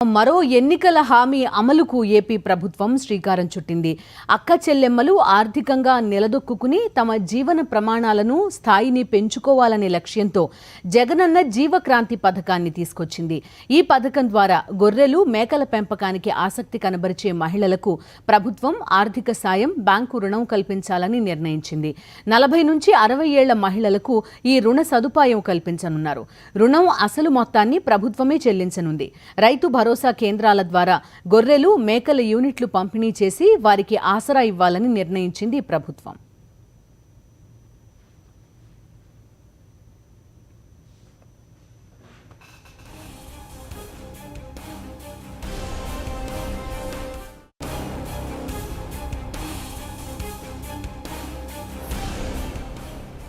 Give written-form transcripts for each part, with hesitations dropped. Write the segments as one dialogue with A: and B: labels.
A: మరో ఎన్నికల హామీ అమలుకు ఏపీ ప్రభుత్వం శ్రీకారం చుట్టింది. అక్క చెల్లెమ్మలు ఆర్థికంగా నిలదొక్కుని తమ జీవన ప్రమాణాలను స్థాయిని పెంచుకోవాలనే లక్ష్యంతో జగనన్న జీవక్రాంతి పథకాన్ని తీసుకొచ్చింది. ఈ పథకం ద్వారా గొర్రెలు, మేకల పెంపకానికి ఆసక్తి కనబరిచే మహిళలకు ప్రభుత్వం ఆర్థిక సాయం, బ్యాంకు రుణం కల్పించాలని నిర్ణయించింది. 40 నుంచి 60 ఏళ్ల మహిళలకు ఈ రుణ సదుపాయం కల్పించనున్నారు. రుణం అసలు మొత్తాన్ని ప్రభుత్వమే చెల్లించనుంది. రైతు భరోసా కేంద్రాల ద్వారా గొర్రెలు, మేకల యూనిట్లు పంపిణీ చేసి వారికి ఆసరా ఇవ్వాలని నిర్ణయించింది ప్రభుత్వం.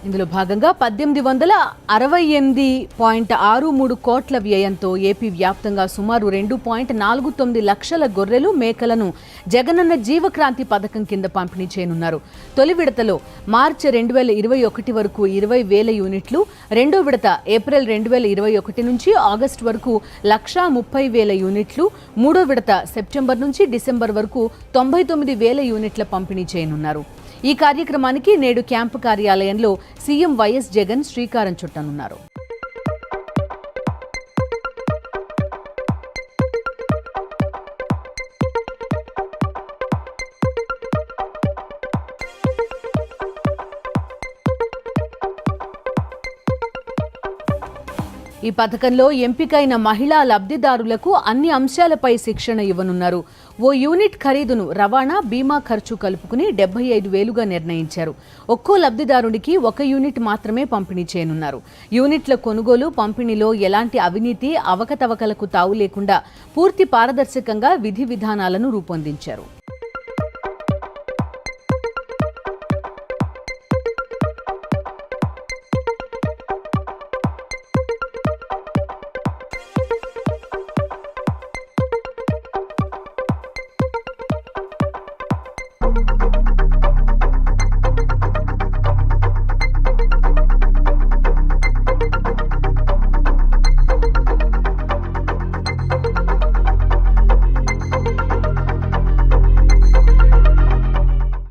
A: ఇందులో భాగంగా 1868.63 కోట్ల వ్యయంతో ఏపీ వ్యాప్తంగా సుమారు 2.49 లక్షల గొర్రెలు, మేకలను జగనన్న జీవక్రాంతి పథకం కింద పంపిణీ చేయనున్నారు. తొలి విడతలో మార్చి 2021 వరకు 20,000 యూనిట్లు, రెండో విడత ఏప్రిల్ 2021 నుంచి ఆగస్టు వరకు 130,000 యూనిట్లు, మూడో విడత సెప్టెంబర్ నుంచి డిసెంబర్ వరకు 99,000 యూనిట్ల పంపిణీ చేయనున్నారు. ఈ కార్యక్రమానికి నేడు క్యాంపు కార్యాలయంలో సీఎం వైఎస్ జగన్ శ్రీకారం చుట్టనున్నారు. ఈ పథకంలో ఎంపికైన మహిళా లబ్ధిదారులకు అన్ని అంశాలపై శిక్షణ ఇవ్వనున్నారు. ఓ యూనిట్ ఖరీదును రవాణా, బీమా ఖర్చు కలుపుకుని 75,000గా నిర్ణయించారు. ఒక్కో లబ్ధిదారుడికి 1 యూనిట్ మాత్రమే పంపిణీ చేయనున్నారు. యూనిట్ల కొనుగోలు, పంపిణీలో ఎలాంటి అవినీతి, అవకతవకలకు తావు లేకుండా పూర్తి పారదర్శకంగా విధి విధానాలను రూపొందించారు.